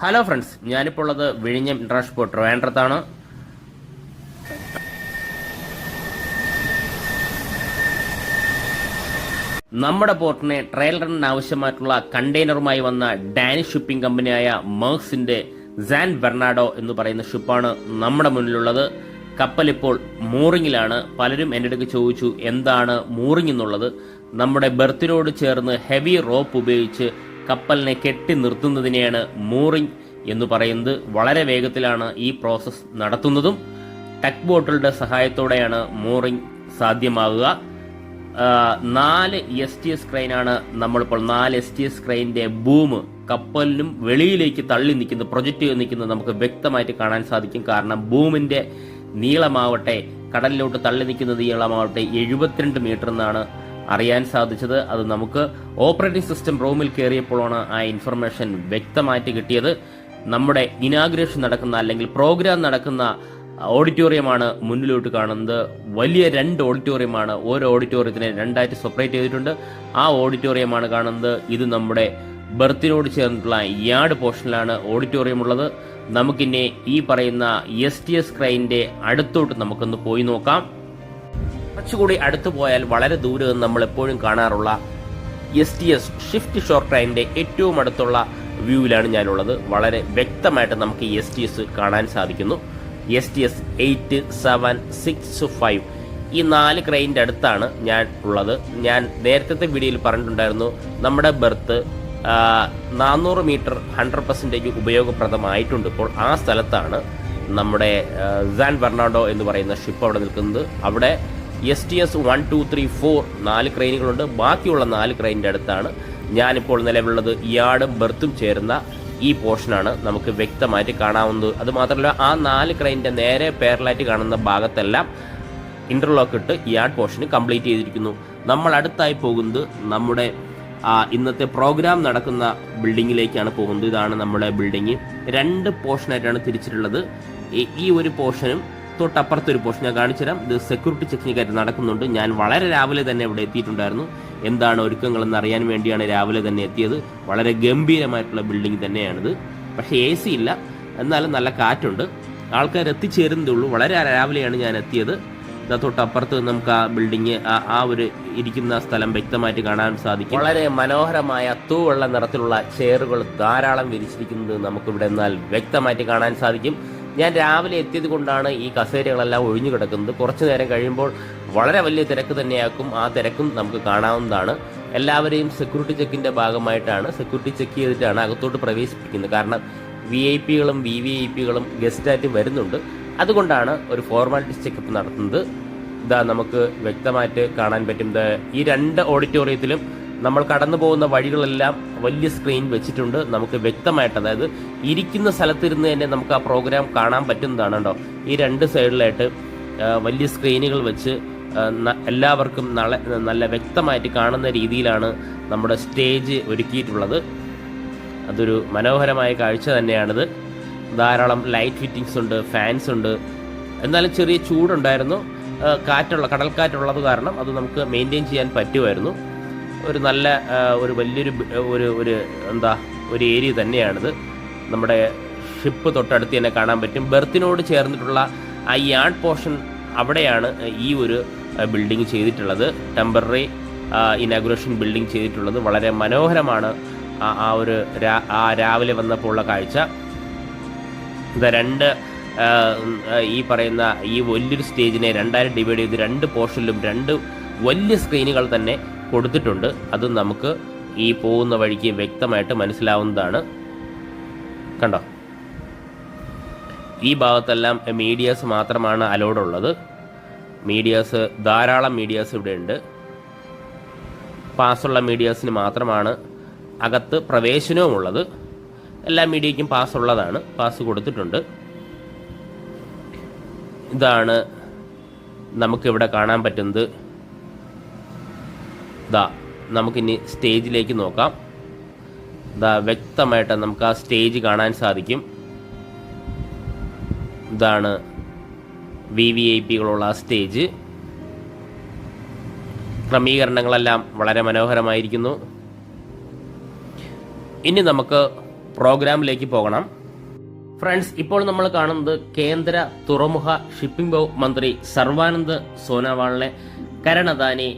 Hello friends, ഞാനിപ്പോൾ ഉള്ളത് വിഴിഞ്ഞം ഇന്റർനാഷണൽ പോർട്ട് ട്രിവാൻഡ്രത്താണ്. നമ്മുടെ പോർട്ടിനെ ട്രയൽ ആവശ്യമായിട്ടുള്ള കണ്ടെയ്നറുമായി വന്ന ഡാനിഷ് ഷിപ്പിംഗ് കമ്പനിയായ മേഴ്സിന്റെ സാൻ ബെർണാഡോ എന്ന് പറയുന്ന ഷിപ്പാണ് നമ്മുടെ മുന്നിലുള്ളത്. കപ്പൽ ഇപ്പോൾ മൂറിങ്ങിലാണ്. പലരും എൻ്റെ അടുക്ക് ചോദിച്ചു എന്താണ് മൂറിങ് എന്നുള്ളത്. നമ്മുടെ ബെർത്തിനോട് ചേർന്ന് ഹെവി റോപ്പ് ഉപയോഗിച്ച് കപ്പലിനെ കെട്ടി നിർത്തുന്നതിനെയാണ് മൂറിങ് എന്ന് പറയുന്നത്. വളരെ വേഗത്തിലാണ് ഈ പ്രോസസ്സ് നടത്തുന്നതും ടഗ് ബോട്ടുകളുടെ സഹായത്തോടെയാണ് മൂറിങ് സാധ്യമാകുക. 4 STS ക്രെയിനാണ് നമ്മളിപ്പോൾ 4 STS ക്രെയിനിന്റെ ബൂം കപ്പലിനും വെളിയിലേക്ക് തള്ളി നിൽക്കുന്നത്, പ്രൊജക്റ്റ് ചെയ്ത് നിൽക്കുന്നത് നമുക്ക് വ്യക്തമായിട്ട് കാണാൻ സാധിക്കും. കാരണം ബൂമിന്റെ നീളമാവട്ടെ, കടലിലോട്ട് തള്ളി നിൽക്കുന്ന നീളമാവട്ടെ 72 മീറ്റർ എന്നാണ് അറിയാൻ സാധിച്ചത്. അത് നമുക്ക് ഓപ്പറേറ്റിംഗ് സിസ്റ്റം റൂമിൽ കയറിയപ്പോഴാണ് ആ ഇൻഫർമേഷൻ വ്യക്തമായിട്ട് കിട്ടിയത്. നമ്മുടെ ഇനാഗ്രേഷൻ നടക്കുന്ന അല്ലെങ്കിൽ പ്രോഗ്രാം നടക്കുന്ന ഓഡിറ്റോറിയമാണ് മുന്നിലോട്ട് കാണുന്നത്. വലിയ 2 ഓഡിറ്റോറിയമാണ്. ഓരോ ഓഡിറ്റോറിയത്തിനെ 2ആയിട്ട് സെപ്പറേറ്റ് ചെയ്തിട്ടുണ്ട്. ആ ഓഡിറ്റോറിയമാണ് കാണുന്നത്. ഇത് നമ്മുടെ ബെർത്തിനോട് ചേർന്നിട്ടുള്ള യാർഡ് പോർഷനിലാണ് ഓഡിറ്റോറിയം ഉള്ളത്. നമുക്കിന്നെ ഈ പറയുന്ന STS ക്രെയിനിന്റെ അടുത്തോട്ട് നമുക്കൊന്ന് പോയി നോക്കാം. കുറച്ചുകൂടി അടുത്ത് പോയാൽ വളരെ ദൂരെ നിന്ന് നമ്മൾ എപ്പോഴും കാണാറുള്ള STS ഷിഫ്റ്റ് ഷോർ ക്രെയിനിന്റെ ഏറ്റവും അടുത്തുള്ള വ്യൂവിലാണ് ഞാനുള്ളത്. വളരെ വ്യക്തമായിട്ട് നമുക്ക് ഈ STS കാണാൻ സാധിക്കുന്നു. STS 8, 7, 6, 5 ഈ 4 ക്രെയിനിന്റെ അടുത്താണ് ഞാൻ ഉള്ളത്. ഞാൻ നേരത്തെ വീഡിയോയിൽ പറഞ്ഞിട്ടുണ്ടായിരുന്നു, നമ്മുടെ ബെർത്ത് 400 മീറ്റർ 100% ഉപയോഗപ്രദമായിട്ടുണ്ട്. ഇപ്പോൾ ആ സ്ഥലത്താണ് നമ്മുടെ സാൻ ബെർണാഡോ എന്ന് പറയുന്ന ഷിപ്പ് അവിടെ നിൽക്കുന്നത്. അവിടെ STS 1, 2, 3, 4 4 ക്രെയിനുകളുണ്ട്. ബാക്കിയുള്ള 4 ക്രെയിനിന്റെ അടുത്താണ് ഞാനിപ്പോൾ നിലവിലുള്ളത്. യാർഡും ബെർത്തും ചേരുന്ന ഈ പോർഷനാണ് നമുക്ക് വ്യക്തമായിട്ട് കാണാവുന്നത്. അതുമാത്രമല്ല, ആ 4 ക്രെയിനിന്റെ നേരെ പാരലായിട്ട് കാണുന്ന ഭാഗത്തെല്ലാം ഇന്റർലോക്ക് ഇട്ട് യാർഡ് പോർഷൻ കംപ്ലീറ്റ് ചെയ്തിരിക്കുന്നു. നമ്മൾ അടുത്തായി പോകുന്നത് നമ്മുടെ ഇന്നത്തെ പ്രോഗ്രാം നടക്കുന്ന ബിൽഡിങ്ങിലേക്കാണ് പോകുന്നത്. ഇതാണ് നമ്മുടെ ബിൽഡിങ്. 2 പോർഷനായിട്ടാണ് തിരിച്ചിട്ടുള്ളത്. ഈ ഒരു പോർഷനും തൊട്ടപ്പുറത്തൊരു പോർഷൻ ഞാൻ കാണിച്ചുതരാം. ഇത് സെക്യൂരിറ്റി ചെക്കിങ്ങായിട്ട് നടക്കുന്നുണ്ട്. ഞാൻ വളരെ രാവിലെ തന്നെ ഇവിടെ എത്തിയിട്ടുണ്ടായിരുന്നു. എന്താണ് ഒരുക്കങ്ങളെന്ന് അറിയാൻ വേണ്ടിയാണ് രാവിലെ തന്നെ എത്തിയത്. വളരെ ഗംഭീരമായിട്ടുള്ള ബിൽഡിംഗ് തന്നെയാണിത്. പക്ഷേ AC ഇല്ല, എന്നാലും നല്ല കാറ്റുണ്ട്. ആൾക്കാർ എത്തിച്ചേരുന്നതേ ഉള്ളൂ. വളരെ രാവിലെയാണ് ഞാൻ എത്തിയത്. തൊട്ടപ്പുറത്ത് നമുക്ക് ആ ബിൽഡിങ്, ആ ഒരു ഇരിക്കുന്ന സ്ഥലം വ്യക്തമായിട്ട് കാണാൻ സാധിക്കും. വളരെ മനോഹരമായ തൂവെള്ള നിറത്തിലുള്ള ചെയറുകൾ ധാരാളം വിരിച്ചിരിക്കുന്നത് നമുക്കിവിടെ എന്നാൽ വ്യക്തമായിട്ട് കാണാൻ സാധിക്കും. ഞാൻ രാവിലെ എത്തിയത് കൊണ്ടാണ് ഈ കസേരകളെല്ലാം ഒഴിഞ്ഞു കിടക്കുന്നത്. കുറച്ചു നേരം കഴിയുമ്പോൾ വളരെ വലിയ തിരക്ക് തന്നെയാക്കും. ആ തിരക്കും നമുക്ക് കാണാവുന്നതാണ്. എല്ലാവരെയും സെക്യൂരിറ്റി ചെക്കിന്റെ ഭാഗമായിട്ടാണ് സെക്യൂരിറ്റി ചെക്ക് ചെയ്തിട്ടാണ് അകത്തോട്ട് പ്രവേശിപ്പിക്കുന്നത്. കാരണം VIP-കളും VVIP-കളും ഗസ്റ്റായിട്ട് വരുന്നുണ്ട്. അതുകൊണ്ടാണ് ഒരു ഫോർമാലിറ്റീസ് ചെക്കപ്പ് നടത്തുന്നത്. ഇതാ നമുക്ക് വ്യക്തമായിട്ട് കാണാൻ പറ്റും. ഈ 2 ഓഡിറ്റോറിയത്തിലും നമ്മൾ കടന്നു പോകുന്ന വഴികളെല്ലാം വലിയ സ്ക്രീൻ വെച്ചിട്ടുണ്ട്. നമുക്ക് വ്യക്തമായിട്ട്, അതായത് ഇരിക്കുന്ന സ്ഥലത്തിരുന്ന് തന്നെ നമുക്ക് ആ പ്രോഗ്രാം കാണാൻ പറ്റുന്നതാണ്. കേട്ടോ, ഈ 2 സൈഡിലായിട്ട് വലിയ സ്ക്രീനുകൾ വെച്ച് എല്ലാവർക്കും നല്ല വ്യക്തമായിട്ട് കാണുന്ന രീതിയിലാണ് നമ്മുടെ സ്റ്റേജ് ഒരുക്കിയിട്ടുള്ളത്. അതൊരു മനോഹരമായ കാഴ്ച തന്നെയാണിത്. ധാരാളം ലൈറ്റ് ഫിറ്റിങ്സ് ഉണ്ട്, ഫാൻസ് ഉണ്ട്. എന്നാലും ചെറിയ ചൂടുണ്ടായിരുന്നു. കടൽക്കാറ്റുള്ളത് കാരണം അത് നമുക്ക് മെയിൻറ്റെയിൻ ചെയ്യാൻ പറ്റുമായിരുന്നു. ഒരു നല്ല ഒരു വലിയൊരു ഒരു ഏരിയ തന്നെയാണിത്. നമ്മുടെ ഷിപ്പ് തൊട്ടടുത്ത് തന്നെ കാണാൻ പറ്റും. ബെർത്തിനോട് ചേർന്നിട്ടുള്ള ആ യാർഡ് പോർഷൻ അവിടെയാണ് ഈ ഒരു ബിൽഡിംഗ് ചെയ്തിട്ടുള്ളത്. ടെമ്പററി ഇനാഗുറേഷൻ ബിൽഡിംഗ് ചെയ്തിട്ടുള്ളത്. വളരെ മനോഹരമാണ് രാവിലെ വന്നപ്പോൾ ഉള്ള കാഴ്ച. ഇത് 2 ഈ പറയുന്ന ഈ വലിയൊരു സ്റ്റേജിനെ 2ആയി ഡിവൈഡ് ചെയ്ത് 2 പോർഷനിലും 2 വലിയ സ്ക്രീനുകൾ തന്നെ കൊടുത്തിട്ടുണ്ട്. അത് നമുക്ക് ഈ പോകുന്ന വഴിക്ക് വ്യക്തമായിട്ട് മനസ്സിലാവുന്നതാണ്. കണ്ടോ, ഈ ഭാഗത്തെല്ലാം മീഡിയാസ് മാത്രമാണ് അലൗഡ് ഉള്ളത്. ധാരാളം മീഡിയാസ് ഇവിടെ ഉണ്ട്. പാസ്സുള്ള മീഡിയാസിന് മാത്രമാണ് അകത്ത് പ്രവേശനവും ഉള്ളത്. എല്ലാ മീഡിയയ്ക്കും പാസ് ഉള്ളതാണ്. പാസ് കൊടുത്തിട്ടുണ്ട്. ഇതാണ് നമുക്കിവിടെ കാണാൻ പറ്റുന്നത്. നമുക്കിനി സ്റ്റേജിലേക്ക് നോക്കാം. വ്യക്തമായിട്ട് നമുക്ക് ആ സ്റ്റേജ് കാണാൻ സാധിക്കും. ഇതാണ് VVIP-കളുള്ള ആ സ്റ്റേജ്. ക്രമീകരണങ്ങളെല്ലാം വളരെ മനോഹരമായിരിക്കുന്നു. ഇനി നമുക്ക് പ്രോഗ്രാമിലേക്ക് പോകണം. ഫ്രണ്ട്സ്, ഇപ്പോൾ നമ്മൾ കാണുന്നത് കേന്ദ്ര തുറമുഖ ഷിപ്പിംഗ് മന്ത്രി സർബാനന്ദ് സോനോവാളിനെ കരൺ അദാനി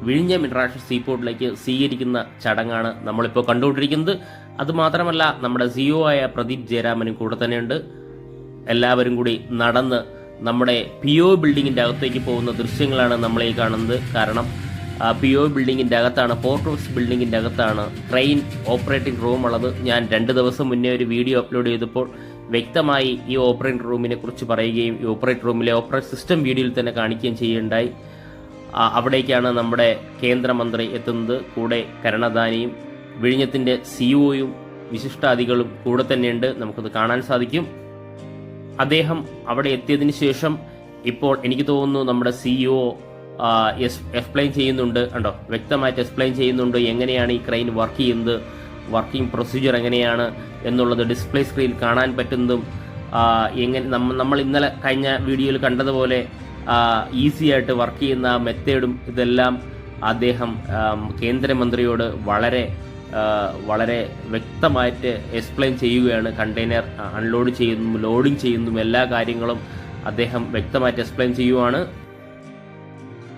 വിഴിഞ്ഞം ഇന്റർനാഷണൽ സീപോർട്ടിലേക്ക് സ്വീകരിക്കുന്ന ചടങ്ങാണ് നമ്മളിപ്പോൾ കണ്ടുകൊണ്ടിരിക്കുന്നത്. അതുമാത്രമല്ല, നമ്മുടെ സിഇഒ ആയ പ്രദീപ് ജയരാമനും കൂടെ തന്നെയുണ്ട്. എല്ലാവരും കൂടി നടന്ന് നമ്മുടെ PO ബിൽഡിങ്ങിന്റെ അകത്തേക്ക് പോകുന്ന ദൃശ്യങ്ങളാണ് നമ്മൾ ഈ കാണുന്നത്. കാരണം PO ബിൽഡിങ്ങിന്റെ അകത്താണ്, പോർട്ട് ഓഫീസ് ബിൽഡിങ്ങിന്റെ അകത്താണ് ട്രെയിൻ ഓപ്പറേറ്റിംഗ് റൂം ഉള്ളത്. ഞാൻ 2 ദിവസം മുന്നേ ഒരു വീഡിയോ അപ്ലോഡ് ചെയ്തപ്പോൾ വ്യക്തമായി ഈ ഓപ്പറേറ്റിംഗ് റൂമിനെ കുറിച്ച് പറയുകയും ഈ ഓപ്പറേറ്റിംഗ് റൂമിലെ ഓപ്പറേറ്റ് സിസ്റ്റം വീഡിയോയിൽ തന്നെ കാണിക്കുകയും ചെയ്യുകയുണ്ടായി. അവിടേക്കാണ് നമ്മുടെ കേന്ദ്രമന്ത്രി എത്തുന്നത്. കൂടെ കരൺ അദാനിയും വിഴിഞ്ഞത്തിന്റെ സിഇഒയും വിശിഷ്ടാതികളും കൂടെ തന്നെയുണ്ട്. നമുക്കത് കാണാൻ സാധിക്കും. അദ്ദേഹം അവിടെ എത്തിയതിനു ശേഷം ഇപ്പോൾ എനിക്ക് തോന്നുന്നു നമ്മുടെ സിഇഒ എക്സ്പ്ലെയിൻ ചെയ്യുന്നുണ്ട്. കണ്ടോ, വ്യക്തമായിട്ട് എക്സ്പ്ലെയിൻ ചെയ്യുന്നുണ്ട് എങ്ങനെയാണ് ഈ ക്രെയിൻ വർക്ക് ചെയ്യുന്നത്, വർക്കിംഗ് പ്രൊസീജിയർ എങ്ങനെയാണ് എന്നുള്ളത് ഡിസ്പ്ലേ സ്ക്രീനിൽ കാണാൻ പറ്റുന്നതും എങ്ങനെ നമ്മൾ ഇന്നലെ കഴിഞ്ഞ വീഡിയോയിൽ കണ്ടതുപോലെ ഈസി ആയിട്ട് വർക്ക് ചെയ്യുന്ന മെത്തേഡും ഇതെല്ലാം അദ്ദേഹം കേന്ദ്രമന്ത്രിയോട് വളരെ വ്യക്തമായിട്ട് എക്സ്പ്ലെയിൻ ചെയ്യുകയാണ്. കണ്ടെയ്നർ അൺലോഡ് ചെയ്യുന്നതും ലോഡിംഗ് ചെയ്യുന്നതും എല്ലാ കാര്യങ്ങളും അദ്ദേഹം വ്യക്തമായിട്ട് എക്സ്പ്ലെയിൻ ചെയ്യുവാണ്.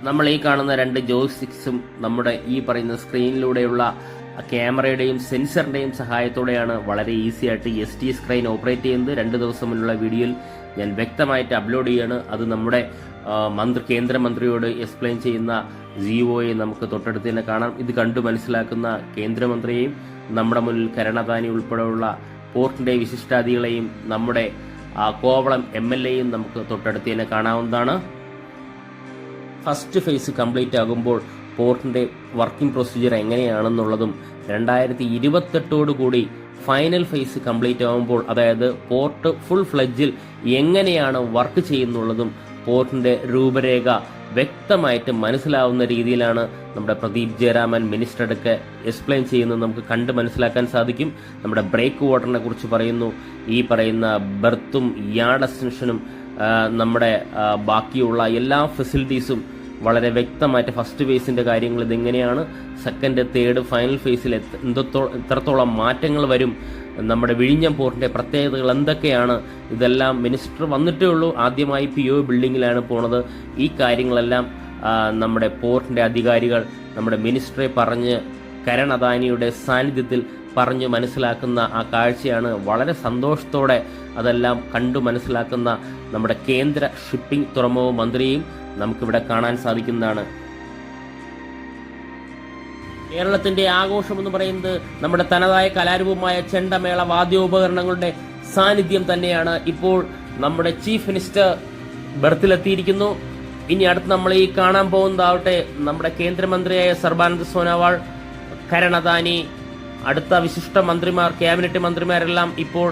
നമ്മൾ ഈ കാണുന്ന 2 ജോയ്സ്റ്റിക്സും നമ്മുടെ ഈ പറയുന്ന സ്ക്രീനിലൂടെയുള്ള ക്യാമറയുടെയും സെൻസറിന്റെയും സഹായത്തോടെയാണ് വളരെ ഈസി ആയിട്ട് STS ക്രെയിൻ ഓപ്പറേറ്റ് ചെയ്യുന്നത്. 2 ദിവസം മുന്നുള്ള വീഡിയോയിൽ ഞാൻ വ്യക്തമായിട്ട് അപ്ലോഡ് ചെയ്യാണ്. അത് നമ്മുടെ കേന്ദ്രമന്ത്രിയോട് എക്സ്പ്ലെയിൻ ചെയ്യുന്ന സിഇഒയെ നമുക്ക് തൊട്ടടുത്ത് തന്നെ കാണാം. ഇത് കണ്ടു മനസ്സിലാക്കുന്ന കേന്ദ്രമന്ത്രിയെയും നമ്മുടെ മുന്നിൽ കരൺ അദാനി ഉൾപ്പെടെയുള്ള പോർട്ടിന്റെ വിശിഷ്ടാതികളെയും നമ്മുടെ കോവളം MLAയും നമുക്ക് തൊട്ടടുത്ത് തന്നെ കാണാവുന്നതാണ്. ഫസ്റ്റ് ഫേസ് കംപ്ലീറ്റ് ആകുമ്പോൾ പോർട്ടിന്റെ വർക്കിംഗ് പ്രൊസീജിയർ എങ്ങനെയാണെന്നുള്ളതും 2028 ഫൈനൽ ഫേസ് കംപ്ലീറ്റ് ആകുമ്പോൾ, അതായത് പോർട്ട് ഫുൾ ഫ്ലെഡ്ജിൽ എങ്ങനെയാണ് വർക്ക് ചെയ്യുന്നുള്ളതും പോർട്ടിന്റെ രൂപരേഖ വ്യക്തമായിട്ട് മനസ്സിലാവുന്ന രീതിയിലാണ് നമ്മുടെ പ്രദീപ് ജയരാമൻ മിനിസ്റ്റർക്ക് എക്സ്പ്ലെയിൻ ചെയ്യുന്നത്. നമുക്ക് കണ്ട് മനസ്സിലാക്കാൻ സാധിക്കും. നമ്മുടെ ബ്രേക്ക് വാട്ടറിനെ കുറിച്ച് പറയുന്നു. ഈ പറയുന്ന ബെർത്തും യാർഡ് എക്സ്റ്റൻഷനും നമ്മുടെ ബാക്കിയുള്ള എല്ലാ ഫെസിലിറ്റീസും വളരെ വ്യക്തമായിട്ട് ഫസ്റ്റ് ഫേസിന്റെ കാര്യങ്ങൾ ഇതെങ്ങനെയാണ്, സെക്കൻഡ്, തേർഡ്, ഫൈനൽ ഫേസിൽ എത്രത്തോളം മാറ്റങ്ങൾ വരും, നമ്മുടെ വിഴിഞ്ഞം പോർട്ടിന്റെ പ്രത്യേകതകൾ എന്തൊക്കെയാണ്, ഇതെല്ലാം മിനിസ്റ്റർ വന്നിട്ടേ ഉള്ളൂ. ആദ്യമായി PO ബിൽഡിങ്ങിലാണ് പോണത്. ഈ കാര്യങ്ങളെല്ലാം നമ്മുടെ പോർട്ടിന്റെ അധികാരികൾ നമ്മുടെ മിനിസ്റ്ററെ പറഞ്ഞ് കരൺ അദാനിയുടെ സാന്നിധ്യത്തിൽ പറഞ്ഞു മനസ്സിലാക്കുന്ന ആ കാഴ്ചയാണ്. വളരെ സന്തോഷത്തോടെ അതെല്ലാം കണ്ടു മനസ്സിലാക്കുന്ന നമ്മുടെ കേന്ദ്ര ഷിപ്പിംഗ് തുറമുഖ മന്ത്രിയും നമുക്കിവിടെ കാണാൻ സാധിക്കുന്നതാണ്. കേരളത്തിന്റെ ആഘോഷം എന്ന് പറയുന്നത് നമ്മുടെ തനതായ കലാരൂപമായ ചെണ്ടമേള വാദ്യോപകരണങ്ങളുടെ സാന്നിധ്യം തന്നെയാണ്. ഇപ്പോൾ നമ്മുടെ ചീഫ് മിനിസ്റ്റർ ബർത്തിലെത്തിയിരിക്കുന്നു. ഇനി അടുത്ത് നമ്മൾ ഈ കാണാൻ പോകുന്നതാവട്ടെ നമ്മുടെ കേന്ദ്രമന്ത്രിയായ സർബാനന്ദ് സോനോവാൾ, കരൺ അദാനി, അടുത്ത വിശിഷ്ട മന്ത്രിമാർ, ക്യാബിനറ്റ് മന്ത്രിമാരെല്ലാം ഇപ്പോൾ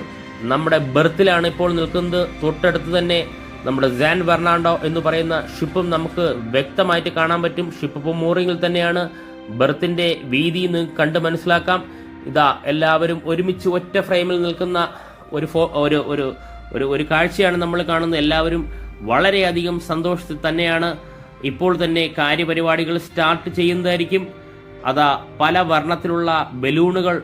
നമ്മുടെ ബർത്തിലാണ് ഇപ്പോൾ നിൽക്കുന്നത്. തൊട്ടടുത്ത് തന്നെ നമ്മുടെ സാൻ ബെർണാണ്ടോ എന്ന് പറയുന്ന ഷിപ്പും നമുക്ക് വ്യക്തമായിട്ട് കാണാൻ പറ്റും. ഷിപ്പ് ഇപ്പോൾ മൂറിങ്ങിൽ തന്നെയാണ്. ബർത്തിന്റെ വീതി കണ്ട് മനസ്സിലാക്കാം. ഇതാ എല്ലാവരും ഒരുമിച്ച് ഒറ്റ ഫ്രെയിമിൽ നിൽക്കുന്ന ഒരു കാഴ്ചയാണ് നമ്മൾ കാണുന്നത്. എല്ലാവരും വളരെയധികം സന്തോഷത്തിൽ തന്നെയാണ്. ഇപ്പോൾ തന്നെ കാര്യപരിപാടികൾ സ്റ്റാർട്ട് ചെയ്യുന്നതായിരിക്കും. അതാ പല വർണ്ണത്തിലുള്ള ബലൂണുകൾ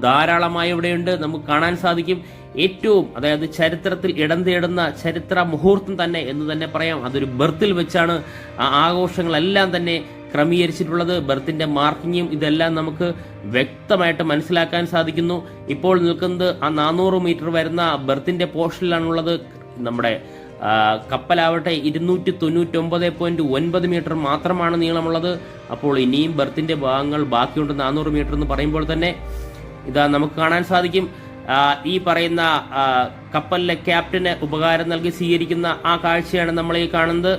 ധാരാളമായി ഇവിടെയുണ്ട്, നമുക്ക് കാണാൻ സാധിക്കും. ഏറ്റവും, അതായത് ചരിത്രത്തിൽ ഇടം തേടുന്ന ചരിത്ര മുഹൂർത്തം തന്നെ എന്ന് തന്നെ പറയാം. അതൊരു ബർത്തിൽ വെച്ചാണ് ആ ആഘോഷങ്ങളെല്ലാം തന്നെ ക്രമീകരിച്ചിട്ടുള്ളത്. ബർത്തിന്റെ മാർക്കിങ്ങും ഇതെല്ലാം നമുക്ക് വ്യക്തമായിട്ട് മനസ്സിലാക്കാൻ സാധിക്കുന്നു. ഇപ്പോൾ നിൽക്കുന്നത് ആ 400 മീറ്റർ വരുന്ന ബർത്തിന്റെ പോർഷനിലാണുള്ളത്. നമ്മുടെ കപ്പലാവട്ടെ 299.9 മീറ്റർ മാത്രമാണ് നീളമുള്ളത്. അപ്പോൾ ഇനിയും ബർത്തിന്റെ ഭാഗങ്ങൾ ബാക്കിയുണ്ട് 400 മീറ്റർ എന്ന് പറയുമ്പോൾ തന്നെ ഇതാ നമുക്ക് കാണാൻ സാധിക്കും. ഈ പറയുന്ന കപ്പലിലെ ക്യാപ്റ്റന് ഉപകാരം നൽകി സ്വീകരിക്കുന്ന ആ കാഴ്ചയാണ് നമ്മൾ ഈ കാണുന്നത്.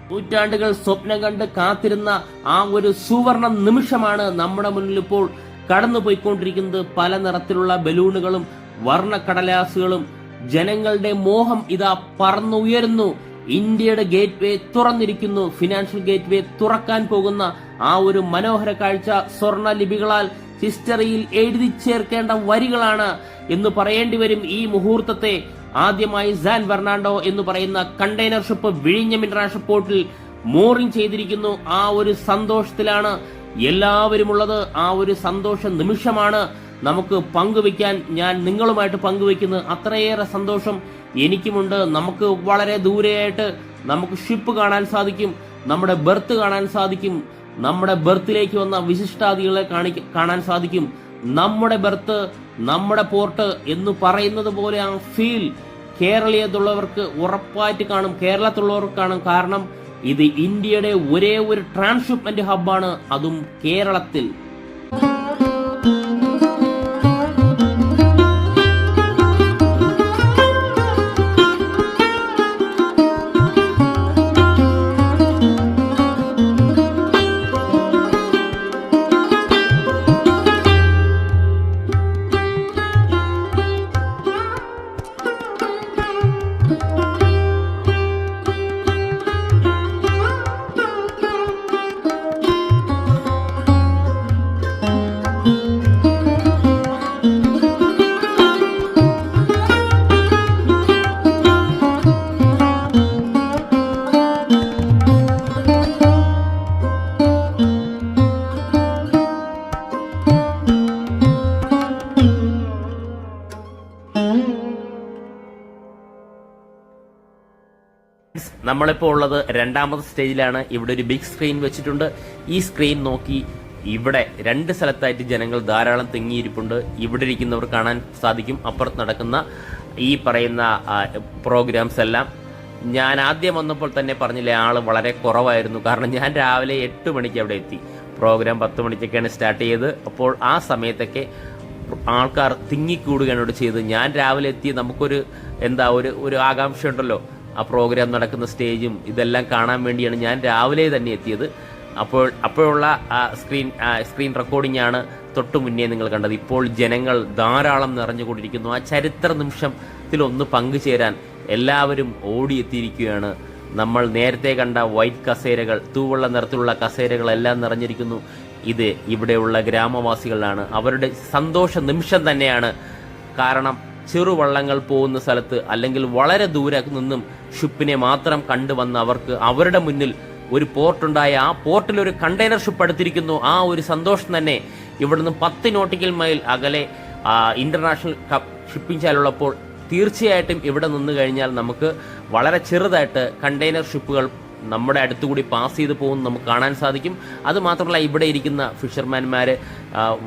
നൂറ്റാണ്ടുകൾ സ്വപ്നം കണ്ട് കാത്തിരുന്ന ആ ഒരു സുവർണ നിമിഷമാണ് നമ്മുടെ മുന്നിൽ ഇപ്പോൾ കടന്നുപോയിക്കൊണ്ടിരിക്കുന്നത്. പല നിറത്തിലുള്ള ബലൂണുകളും വർണ്ണക്കടലാസുകളും ജനങ്ങളുടെ മോഹം ഇതാ പറന്നുയരുന്നു. ഇന്ത്യയുടെ ഗേറ്റ് വേ തുറന്നിരിക്കുന്നു. ഫിനാൻഷ്യൽ ഗേറ്റ് വേ തുറക്കാൻ പോകുന്ന ആ ഒരു മനോഹര കാഴ്ച സ്വർണ്ണ ലിപികളാൽ ഹിസ്റ്ററിയിൽ എഴുതി ചേർക്കേണ്ട വരികളാണ് എന്ന് പറയേണ്ടി വരും. ഈ മുഹൂർത്തത്തെ ആദ്യമായി സാൻ ബെർണാണ്ടോ എന്ന് പറയുന്ന കണ്ടെയ്നർ ഷിപ്പ് വിഴിഞ്ഞം ഇന്റർനാഷണൽ പോർട്ടിൽ മോറിംഗ് ചെയ്തിരിക്കുന്നു. ആ ഒരു സന്തോഷത്തിലാണ് എല്ലാവരും ഉള്ളത്. ആ ഒരു സന്തോഷ നിമിഷമാണ് നമുക്ക് പങ്കുവയ്ക്കാൻ ഞാൻ നിങ്ങളുമായിട്ട് പങ്കുവയ്ക്കുന്നത് അത്രയേറെ സന്തോഷം എനിക്കുമുണ്ട്. നമുക്ക് വളരെ ദൂരെയായിട്ട് നമുക്ക് ഷിപ്പ് കാണാൻ സാധിക്കും, നമ്മുടെ ബെർത്ത് കാണാൻ സാധിക്കും, നമ്മുടെ ബെർത്തിലേക്ക് വന്ന വിശിഷ്ടാദികളെ കാണാൻ സാധിക്കും. നമ്മുടെ ബെർത്ത്, നമ്മുടെ പോർട്ട് എന്ന് പറയുന്നത് പോലെ ആ ഫീൽ കേരളീയത്തുള്ളവർക്ക് ഉറപ്പായിട്ട് കാണും, കേരളത്തിലുള്ളവർക്ക് കാണും. കാരണം ഇത് ഇന്ത്യയുടെ ഒരേ ഒരു ട്രാൻസ്ഷിപ്മെന്റ് ഹബ്ബാണ്, അതും കേരളത്തിൽ. നമ്മളിപ്പോൾ ഉള്ളത് രണ്ടാമത്തെ സ്റ്റേജിലാണ്. ഇവിടെ ഒരു ബിഗ് സ്ക്രീൻ വെച്ചിട്ടുണ്ട്. ഈ സ്ക്രീൻ നോക്കി ഇവിടെ രണ്ട് സ്ഥലത്തായിട്ട് ജനങ്ങൾ ധാരാളം തിങ്ങിയിരിപ്പുണ്ട്. ഇവിടെ ഇരിക്കുന്നവർ കാണാൻ സാധിക്കും അപ്പുറത്ത് നടക്കുന്ന ഈ പറയുന്ന പ്രോഗ്രാംസ് എല്ലാം. ഞാൻ ആദ്യം വന്നപ്പോൾ തന്നെ പറഞ്ഞില്ലേ, ആള് വളരെ കുറവായിരുന്നു. കാരണം ഞാൻ രാവിലെ 8 മണിക്ക് അവിടെ എത്തി. പ്രോഗ്രാം 10 മണിക്കൊക്കെയാണ് സ്റ്റാർട്ട് ചെയ്തത്. അപ്പോൾ ആ സമയത്തൊക്കെ ആൾക്കാർ തിങ്ങിക്കൂടുകയാണ് ഇവിടെ ചെയ്തത്. ഞാൻ രാവിലെ എത്തി, നമുക്കൊരു ഒരു ആകാംക്ഷ ഉണ്ടല്ലോ, ആ പ്രോഗ്രാം നടക്കുന്ന സ്റ്റേജും ഇതെല്ലാം കാണാൻ വേണ്ടിയാണ് ഞാൻ രാവിലെ തന്നെ എത്തിയത്. അപ്പോഴുള്ള സ്ക്രീൻ റെക്കോർഡിംഗ് ആണ് തൊട്ടു മുന്നേ നിങ്ങൾ കണ്ടത്. ഇപ്പോൾ ജനങ്ങൾ ധാരാളം നിറഞ്ഞുകൊണ്ടിരിക്കുന്നു. ആ ചരിത്ര നിമിഷത്തിലൊന്ന് പങ്കുചേരാൻ എല്ലാവരും ഓടിയെത്തിയിരിക്കുകയാണ്. നമ്മൾ നേരത്തെ കണ്ട വൈറ്റ് കസേരകൾ, തൂവെള്ള നിറത്തിലുള്ള കസേരകളെല്ലാം നിറഞ്ഞിരിക്കുന്നു. ഇത് ഇവിടെയുള്ള ഗ്രാമവാസികളാണ്. അവരുടെ സന്തോഷ നിമിഷം തന്നെയാണ്. കാരണം ചെറുവള്ളങ്ങൾ പോകുന്ന സ്ഥലത്ത് അല്ലെങ്കിൽ വളരെ ദൂരെ നിന്നും ഷിപ്പിനെ മാത്രം കണ്ടുവന്ന അവർക്ക് അവരുടെ മുന്നിൽ ഒരു പോർട്ടുണ്ടായ ആ പോർട്ടിൽ ഒരു കണ്ടെയ്നർ ഷിപ്പ് എടുത്തിരിക്കുന്നു. ആ ഒരു സന്തോഷം തന്നെ ഇവിടുന്ന് 10 നോട്ടിക്കൽ മൈൽ അകലെ ഇന്റർനാഷണൽ ഷിപ്പിംഗ് ചാലുള്ളപ്പോൾ തീർച്ചയായിട്ടും ഇവിടെ നിന്ന് കഴിഞ്ഞാൽ നമുക്ക് വളരെ ചെറുതായിട്ട് കണ്ടെയ്നർ ഷിപ്പുകൾ നമ്മുടെ അടുത്തുകൂടി പാസ് ചെയ്ത് പോകുന്നത് നമുക്ക് കാണാൻ സാധിക്കും. അതുമാത്രമല്ല, ഇവിടെ ഇരിക്കുന്ന ഫിഷർമാൻമാര്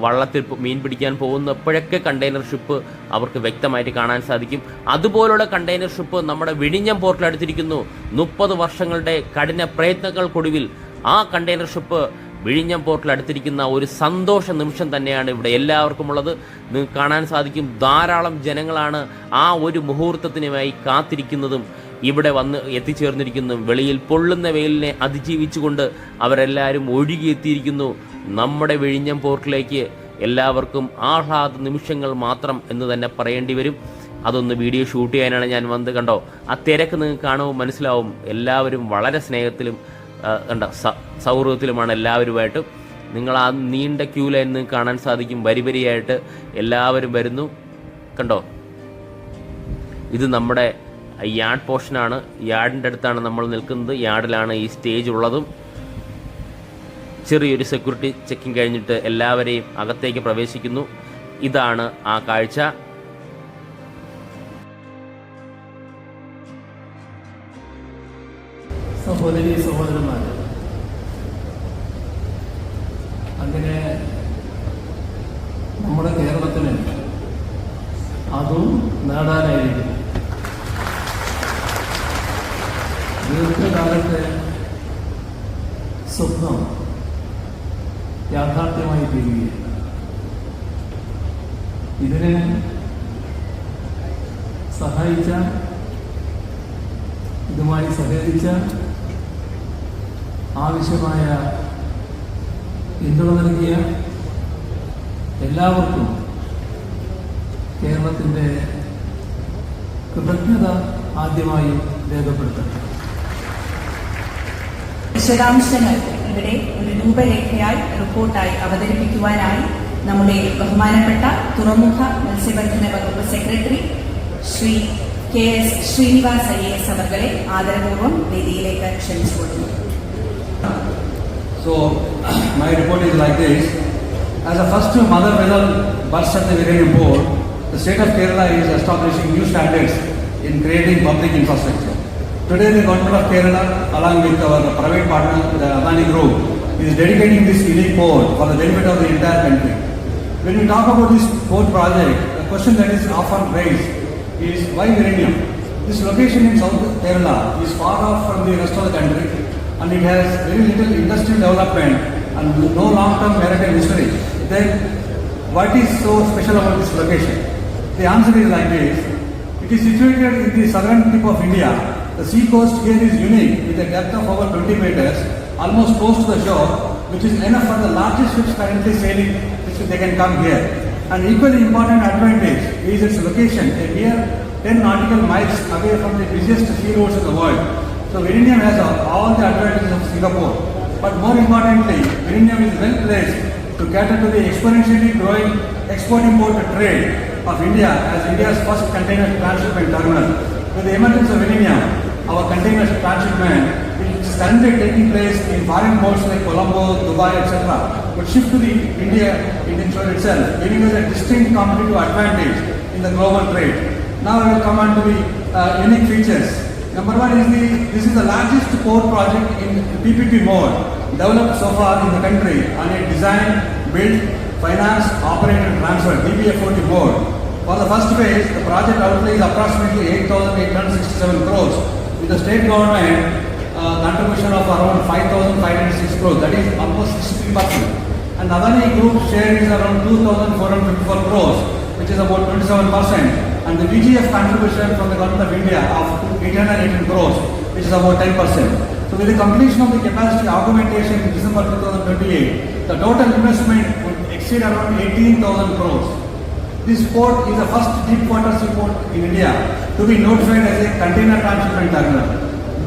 വള്ളത്തിൽ മീൻ പിടിക്കാൻ പോകുന്നപ്പോഴൊക്കെ കണ്ടെയ്നർ ഷിപ്പ് അവർക്ക് വ്യക്തമായിട്ട് കാണാൻ സാധിക്കും. അതുപോലുള്ള കണ്ടെയ്നർ ഷിപ്പ് നമ്മുടെ വിഴിഞ്ഞം പോർട്ടിൽ അടുത്തിരിക്കുന്നു. 30 വർഷങ്ങളുടെ കഠിന പ്രയത്നങ്ങൾക്കൊടുവിൽ ആ കണ്ടെയ്നർ ഷിപ്പ് വിഴിഞ്ഞം പോർട്ടിൽ അടുത്തിരിക്കുന്ന ഒരു സന്തോഷ നിമിഷം തന്നെയാണ് ഇവിടെ എല്ലാവർക്കും ഉള്ളത്. നിങ്ങൾക്ക് കാണാൻ സാധിക്കും, ധാരാളം ജനങ്ങളാണ് ആ ഒരു മുഹൂർത്തത്തിനുമായി കാത്തിരിക്കുന്നതും ഇവിടെ വന്ന് എത്തിച്ചേർന്നിരിക്കുന്നു. വെളിയിൽ പൊള്ളുന്ന വെയിലിനെ അതിജീവിച്ചുകൊണ്ട് അവരെല്ലാവരും ഒഴുകിയെത്തിയിരിക്കുന്നു നമ്മുടെ വിഴിഞ്ഞം പോർട്ടിലേക്ക്. എല്ലാവർക്കും ആഹ്ലാദ നിമിഷങ്ങൾ മാത്രം എന്ന് തന്നെ പറയേണ്ടി വരും. അതൊന്ന് വീഡിയോ ഷൂട്ട് ചെയ്യാനാണ് ഞാൻ വന്ന്. കണ്ടോ, ആ തിരക്ക് നിങ്ങൾക്ക് കാണുമ്പോൾ മനസ്സിലാവും. എല്ലാവരും വളരെ സ്നേഹത്തിലും സൗഹൃദത്തിലുമാണ് എല്ലാവരുമായിട്ട്. നിങ്ങൾ ആ നീണ്ട ക്യൂ ലൈൻ നിങ്ങൾക്ക് കാണാൻ സാധിക്കും. വരിവരിയായിട്ട് എല്ലാവരും വരുന്നു. കണ്ടോ, ഇത് നമ്മുടെ യാർഡ് പോർഷനാണ്. യാർഡിൻ്റെ അടുത്താണ് നമ്മൾ നിൽക്കുന്നത്. യാർഡിലാണ് ഈ സ്റ്റേജ് ഉള്ളതും. ചെറിയൊരു സെക്യൂരിറ്റി ചെക്കിംഗ് കഴിഞ്ഞിട്ട് എല്ലാവരെയും അകത്തേക്ക് പ്രവേശിക്കുന്നു. ഇതാണ് ആ കാഴ്ച. സഹോദരി സഹോദരന്മാരെ, അങ്ങനെ നമ്മുടെ കേരളത്തിന് അതും നേടാനായിരിക്കും ദീർഘകാലത്തെ സ്വപ്നം യാഥാർത്ഥ്യമായി തീരുകയാണ്. ഇതിന് സഹായിച്ച, ഇതുമായി സഹകരിച്ച, ആവശ്യമായ പിന്തുണ നൽകിയ എല്ലാവർക്കും കേരളത്തിൻ്റെ കൃതജ്ഞത ആദ്യമായി രേഖപ്പെടുത്തട്ടെ. വിശദാംശങ്ങൾ ഇവിടെ ഒരു രൂപരേഖയായി റിപ്പോർട്ടായി അവതരിപ്പിക്കുവാനായി നമ്മുടെ ബഹുമാനപ്പെട്ട തുറമുഖ മത്സ്യബന്ധന വകുപ്പ് secretary Shri KS Srinivas IAS അവരെ ആദരപൂർവ്വം വേദിയിലേക്ക് ക്ഷണിച്ചുകൊള്ളുന്നു. So my report is like this. As a first mother vessel burst at the Iranian port, the state of Kerala is establishing new standards in creating public infrastructure. Today, the government of Kerala, along with our private partner, the Adani Group, is dedicating this unique port for the benefit of the entire country. When we talk about this port project, the question that is often raised is why Iranian? This location in South Kerala is far off from the rest of the country, and it has very little industrial development and no long-term maritime history. Then, what is so special about this location? The answer is like this. It is situated in the southern tip of India. The sea coast here is unique with a depth of over 20 meters, almost close to the shore, which is enough for the largest ships currently sailing, which they can come here. An equally important advantage is its location, a mere 10 nautical miles away from the busiest sea roads in the world. So Vizhinjam has all the advantages of Singapore. But more importantly, Vizhinjam is well placed to cater to the exponentially growing export-import trade of India as India's first container transshipment terminal. With the emergence of Vizhinjam, our container transshipment, which is currently taking place in foreign ports like Colombo, Dubai, etc., would shift to the Indian shore itself, giving us a distinct competitive advantage in the global trade. Now I will come on to the unique features. Number one is this is the largest port project in PPP mode developed so far in the country on a design, build, finance, operate and transfer DBFOT mode. For the first phase, the project outlay is approximately 8,867 crores with the state government contribution of around 5,506 crores, that is almost 63%. And Adani Group share is around 2,454 crores, which is about 27%. And the VGF contribution from the Government of India of 818 crores, which is about 10%. So with the completion of the capacity augmentation in December 2028, the total investment would exceed around 18,000 crores. This port is the first deep water seaport in India to be notified as a container transshipment terminal.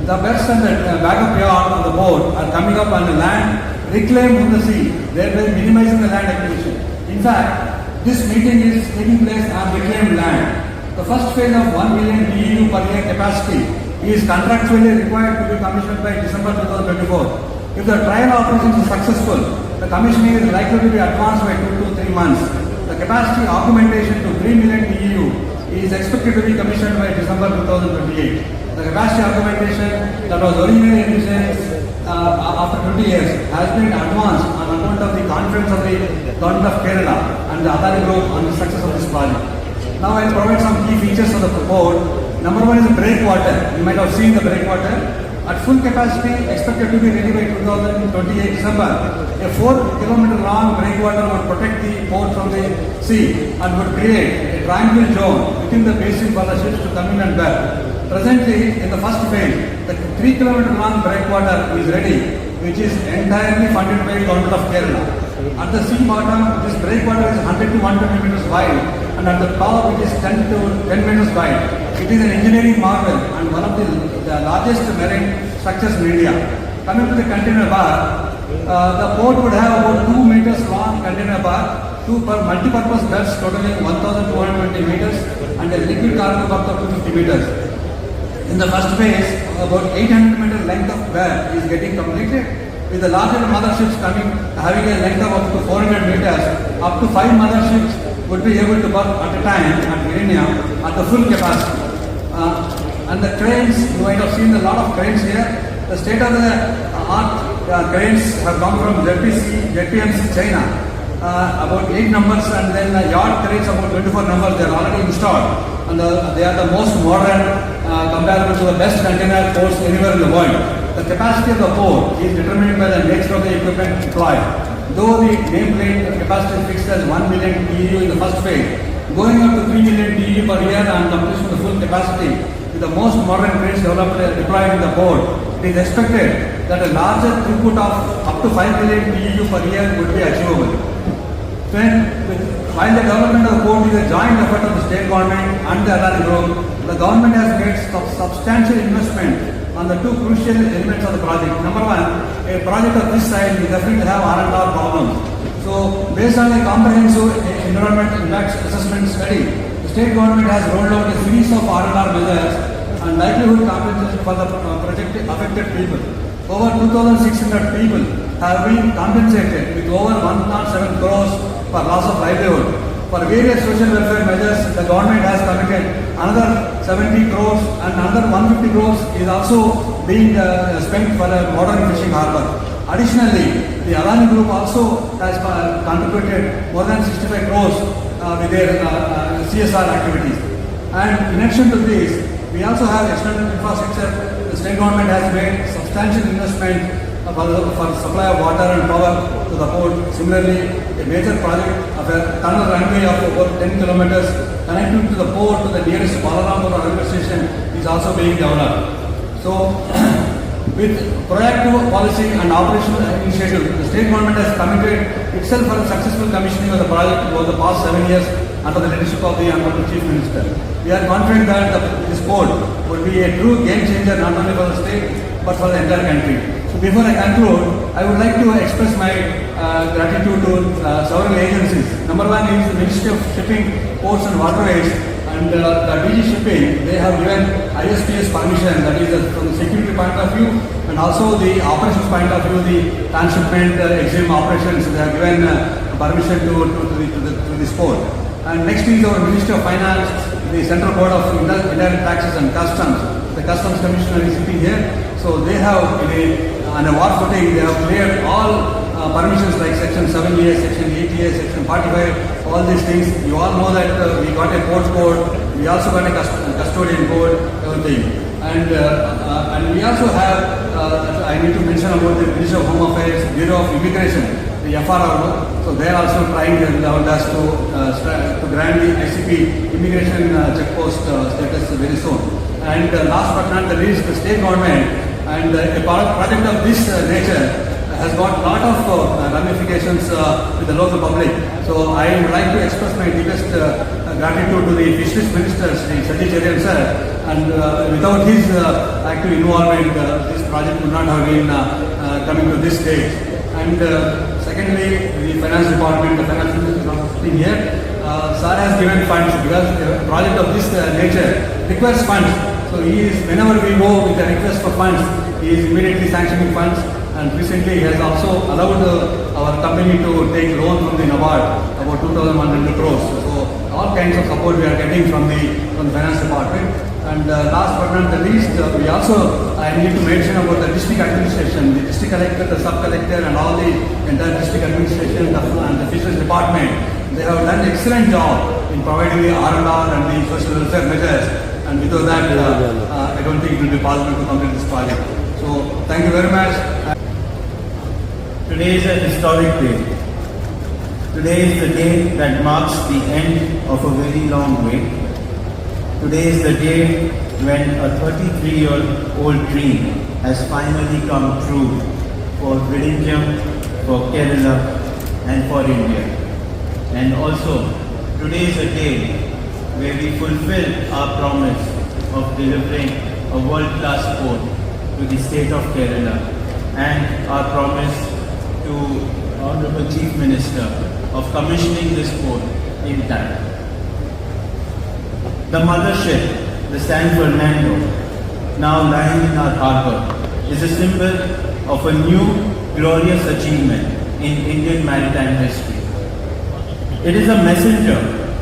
The berths and the backup yard of the boat are coming up on the land reclaimed from the sea, thereby minimizing the land acquisition. In fact, this meeting is taking place on reclaimed land. The first phase of 1 million TEU per year capacity is contractually required to be commissioned by December 2024. If the trial operations is successful, the commissioning is likely to be advanced by 2 to 3 months. The capacity augmentation to 3 million TEU is expected to be commissioned by December 2028. The capacity augmentation that was originally envisaged after 20 years has been advanced on account of the confidence of the Government of Kerala and the Adani Group on the success of this project. Now I will provide some key features of the port. Number one is the breakwater. You might have seen the breakwater. At full capacity, expected to be ready by 2028 December. A 4-kilometer long breakwater would protect the port from the sea and would create a triangular zone within the basin for the ships to come in and berth. Presently, in the first phase, the 3-kilometer long breakwater is ready, which is entirely funded by the Government of Kerala. At the sea bottom, this breakwater is 100 to 120 meters wide, and at the top, it is 10 to 10 meters wide. It is an engineering marvel and one of the largest marine structures in India. Coming to the container bar, the port would have about 2 meters long container bar, two multi-purpose berths totaling 1,220 meters, and a liquid cargo berth of 250 meters. In the first phase, about 800 meter length of berth is getting completed, with the larger motherships having a length of up to 400 meters. Up to 5 motherships would be able to berth at a time at Vizhinjam at the full capacity. And the cranes, you might have seen a lot of cranes here. The state-of-the-art cranes have come from ZPMC China. About 8 numbers, and then yard cranes about 24 numbers. They are already installed, and they are the most modern comparable to the best container ports anywhere in the world. The capacity of the port is determined by the nature of the equipment deployed. Though the nameplate capacity is fixed as 1 million TEU in the first phase, going up to 3 million TEU per year and completion of the full capacity with the most modern cranes deployed in the port, it is expected that a larger throughput of up to 5 million TEU per year would be achievable. While the development of the port is a joint effort of the state government and the Adani Group, the government has made substantial investment on the two crucial elements of the project. Number one, a project of this size will definitely have R&R problems. So, based on a comprehensive environmental impact assessment study, the state government has rolled out a series of R&R measures and likelihood compensation for the project affected people. Over 2,600 people have been compensated with over 1.7 crores for loss of livelihood. For various social welfare measures, the government has committed another 70 crores and another 150 crores is also being spent for a modern fishing harbour. Additionally, the Adani Group also has contributed more than 65 crores with their CSR activities. And in addition to this, we also have external infrastructure. The state government has made substantial investment for supply of water and power to the port. Similarly, a major project of a tunnel runway of over 10 kilometers connecting to the port to the nearest Balarampur railway station is also being developed. So, with proactive policy and operational initiative, the state government has committed itself for the successful commissioning of the project over the past 7 years under the leadership of the Honorable Chief Minister. We are confident that this port will be a true game changer not only for the state but for the entire country. So before I conclude, I would like to express my gratitude to several agencies. Number one is the Ministry of Shipping, Ports and Waterways, and the DG Shipping. They have given ISPS permission, that is from the security point of view and also the operations point of view, the transshipment, exim operations. They have given permission to this port. And next is our Ministry of Finance, the Central Board of Indirect Taxes and Customs. The Customs Commissioner is sitting here. So they have, on a war footing, they have cleared all permissions like Section 7A, Section 8A, Section 45, all these things. You all know that we got a port code, we also got a custodian code, everything. And we also have, I need to mention about the Ministry of Home Affairs, Bureau of Immigration, the FRRO. So they are also trying their level best to grant the ICP immigration checkpost status very soon. And last but not the least, the state government and a project of this nature has got a lot of ramifications with the local public. So I would like to express my deepest gratitude to the Fisheries Minister, Sri Satish Cherian sir. And without his active involvement, this project would not have been coming to this stage. And secondly, the Finance Department, the Finance Minister is not sitting here. Sir has given funds because a project of this nature requires funds. So he is, whenever we go with a request for funds, he is immediately sanctioning funds. And recently he has also allowed our company to take loan from the NABARD about 2,100 crores. So all kinds of support we are getting from the Finance Department. And last but not the least, we also, I need to mention about the district administration, the district collector, the sub-collector and all the entire district administration and the Fisheries Department. They have done an excellent job in providing the R&R and the social welfare measures. And without that, I don't think it will be possible to complete this project. So thank you very much. Today is a historic day. Today is the day that marks the end of a very long wait. Today is the day when a 33-year-old dream has finally come true for Vizhinjam, for Kerala and for India. And also, today is a day where we fulfill our promise of delivering a world-class port to the state of Kerala and our promise to Honorable Chief Minister of commissioning this port in time. The mothership, the San Fernando, now lying in our harbour, is a symbol of a new glorious achievement in Indian maritime history. It is a messenger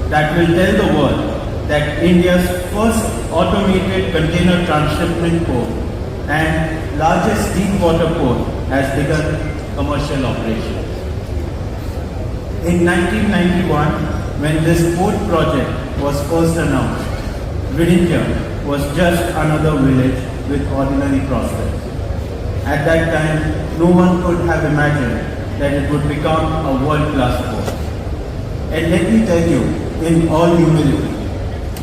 that will tell the world that India's first automated container transshipment port and largest deep water port has begun commercial operations. In 1991, when this port project was first announced, Vizhinjam was just another village with ordinary prospects. At that time, no one could have imagined that it would become a world-class port. And let me tell you, in all humility,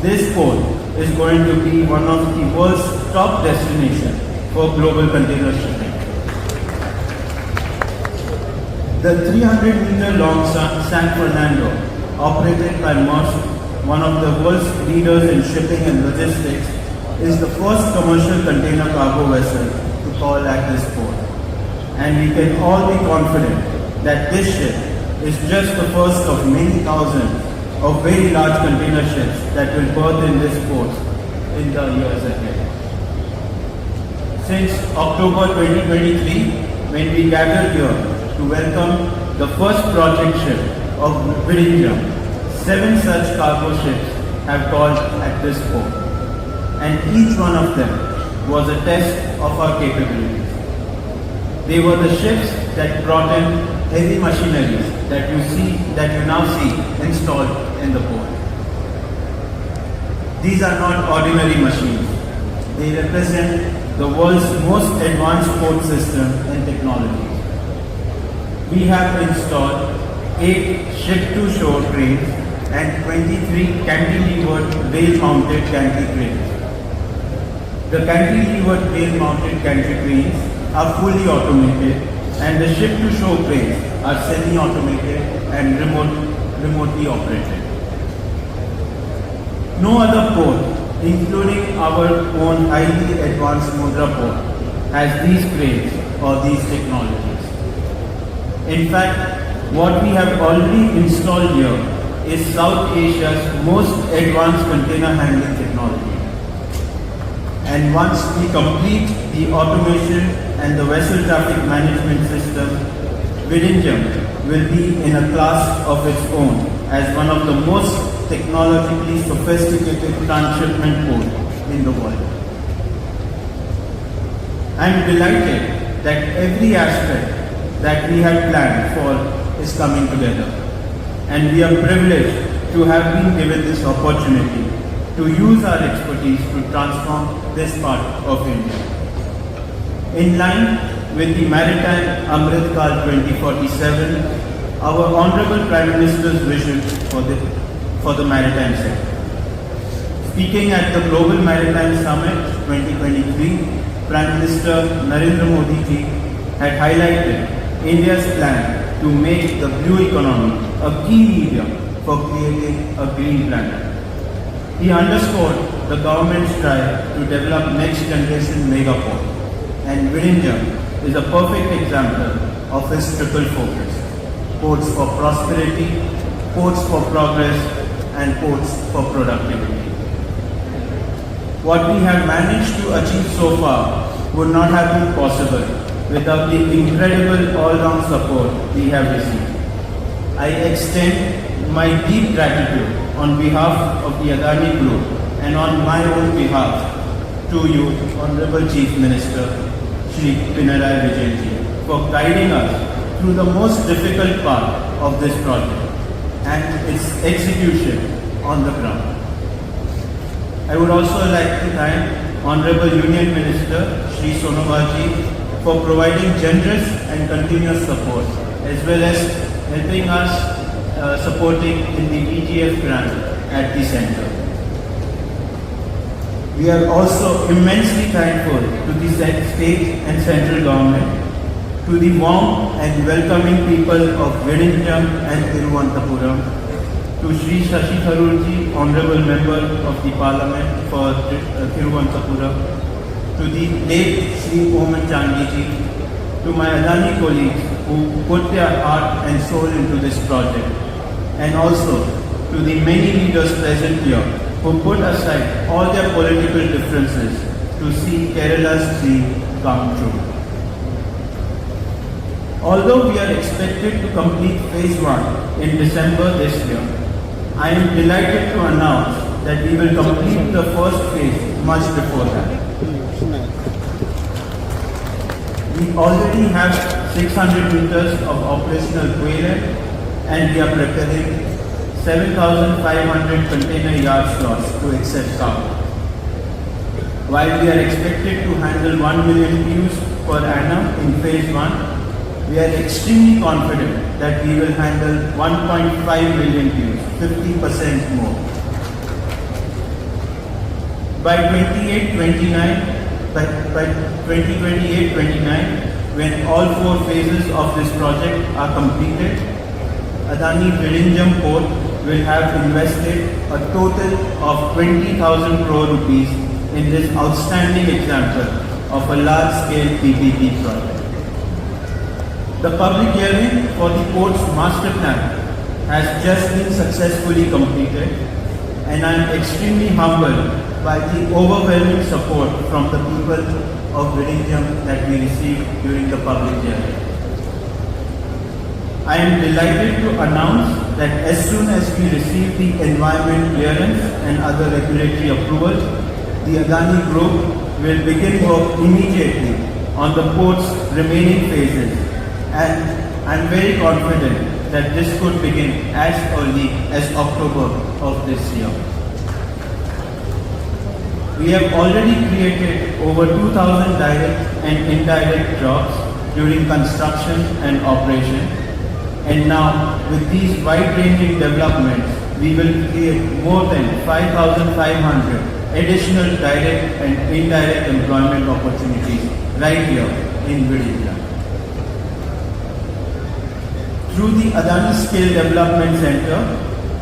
this port is going to be one of the world's top destinations for global container shipping. The 300-meter long San Fernando, operated by Maersk, one of the world's leaders in shipping and logistics, is the first commercial container cargo vessel to call at this port. And we can all be confident that this ship is just the first of many thousands of very large container ships that will berth in this port in the years ahead. Since October 2023, when we gathered here to welcome the first project ship of Vizhinjam, 7 such cargo ships have called at this port, and each one of them was a test of our capabilities. They were the ships that brought in heavy machineries that you now see installed in the port. These are not ordinary machines. They represent the world's most advanced port system and technology. We have installed 8 ship-to-shore cranes and 23 cantilevered rail-mounted gantry cranes. The cantilevered rail-mounted gantry cranes are fully automated, and the ship-to-shore cranes are semi-automated and remotely operated. No other port, including our own highly advanced Mundra port, has these cranes or these technologies. In fact, what we have already installed here is South Asia's most advanced container handling technology. And once we complete the automation and the vessel traffic management system, Vizhinjam will be in a class of its own as one of the most technologically sophisticated transshipment ports in the world. I am delighted that every aspect that we had planned for is coming together, and we are privileged to have been given this opportunity to use our expertise to transform this part of India. In line with the Maritime Amrit Kaal 2047, our Honorable Prime Minister's vision for the maritime sector. Speaking at the Global Maritime Summit 2023, Prime Minister Narendra Modi ji had highlighted India's plan to make the blue economy a key medium for creating a green planet. He underscored the government's drive to develop next generation megaport, and Vizhinjam is a perfect example of his triple focus: ports for prosperity, ports for progress, and ports for productivity. What we have managed to achieve so far would not have been possible without the incredible all-round support we have received. I extend my deep gratitude on behalf of the Adani Group and on my own behalf to you, Honorable Chief Minister, Shri Pinarayi Vijayan ji, for guiding us through the most difficult part of this project and its execution on the ground. I would also like to thank Honorable Union Minister Shri Sonowal ji for providing generous and continuous support, as well as helping us supporting in the PGF grant at the center. We are also immensely thankful to the state and central government, to the warm and welcoming people of Vizhinjam and Thiruvananthapuram, to Shri Shashi Tharoor ji, Honorable Member of the Parliament for Thiruvananthapuram, to the late Shri Oman Chandi ji, to my Adani colleagues who put their heart and soul into this project, and also to the many leaders present here who put aside all their political differences to see Kerala's dream come true. Although we are expected to complete phase 1 in December this year, I am delighted to announce that we will complete the first phase much before that. We already have 600 meters of operational quay, and we are preparing 7,500 container yard slots to accept cargo. While we are expected to handle 1 million TEUs per annum in phase 1, we are extremely confident that we will handle 1.5 million TEUs, 50% more. By 2028-29, when all 4 phases of this project are completed, Adani Vizhinjam Port will have invested a total of 20,000 crore rupees in this outstanding example of a large-scale PPP project. The public hearing for the port's master plan has just been successfully completed, and I am extremely humbled by the overwhelming support from the people of Vizhinjam that we received during the public hearing. I am delighted to announce that as soon as we receive the environment clearance and other regulatory approvals, the Adani Group will begin work immediately on the port's remaining phases, and I am very confident that this could begin as early as October of this year. We have already created over 2,000 direct and indirect jobs during construction and operation, and now with these wide-ranging developments, we will create more than 5,500 additional direct and indirect employment opportunities right here in Vidinja. Through the Adani Skill Development Center,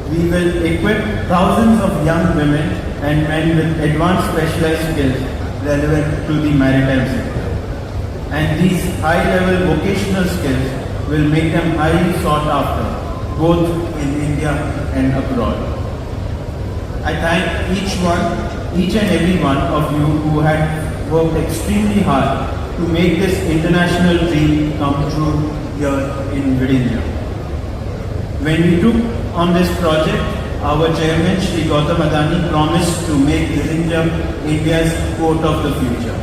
we will equip thousands of young women and men with advanced specialized skills relevant to the maritime sector. And these high-level vocational skills will make them highly sought after, both in India and abroad. I thank each and every one of you who had worked extremely hard to make this international dream come true here in Vidinja. When we took on this project, our chairman Shri Gautam Adani promised to make Vidinja India's port of the future.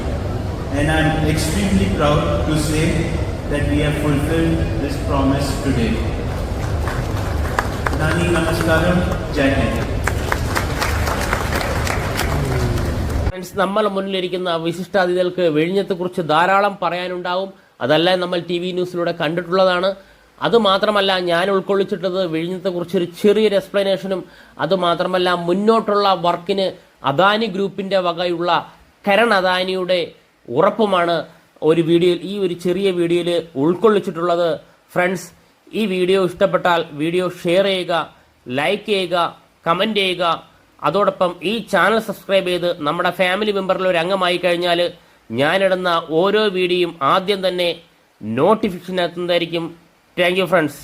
And I am extremely proud to say that we have fulfilled this promise today. Adani Namaskaram, Jai Hind. Friends, നമ്മൾ മുന്നിലിരിക്കുന്ന വിശിഷ്ടാതിഥികൾക്ക് വിഴിഞ്ഞത്തെക്കുറിച്ച് ധാരാളം പറയാനുണ്ടാവും. അതെല്ലാം നമ്മൾ TV ന്യൂസിലൂടെ കണ്ടിട്ടുള്ളതാണ്. അതുമാത്രമല്ല, ഞാൻ ഉൾക്കൊള്ളിച്ചിട്ടത് വിഴിഞ്ഞത്തെക്കുറിച്ചൊരു ചെറിയൊരു എക്സ്പ്ലനേഷനും, അതുമാത്രമല്ല മുന്നോട്ടുള്ള വർക്കിന് അദാനി ഗ്രൂപ്പിന്റെ വകയുള്ള കരൺ അദാനിയുടെ ഉറപ്പുമാണ് ഈ ഒരു ചെറിയ വീഡിയോയിൽ ഉൾക്കൊള്ളിച്ചിട്ടുള്ളത്. ഫ്രണ്ട്സ്, ഈ വീഡിയോ ഇഷ്ടപ്പെട്ടാൽ വീഡിയോ ഷെയർ ചെയ്യുക, ലൈക്ക് ചെയ്യുക, കമന്റ് ചെയ്യുക. അതോടൊപ്പം ഈ ചാനൽ സബ്സ്ക്രൈബ് ചെയ്ത് നമ്മുടെ ഫാമിലി മെമ്പറിൽ ഒരു അംഗമായി കഴിഞ്ഞാൽ ഞാനിടുന്ന ഓരോ വീഡിയോയും ആദ്യം തന്നെ നോട്ടിഫിക്കേഷൻ എത്തുന്നതായിരിക്കും. Thank you friends.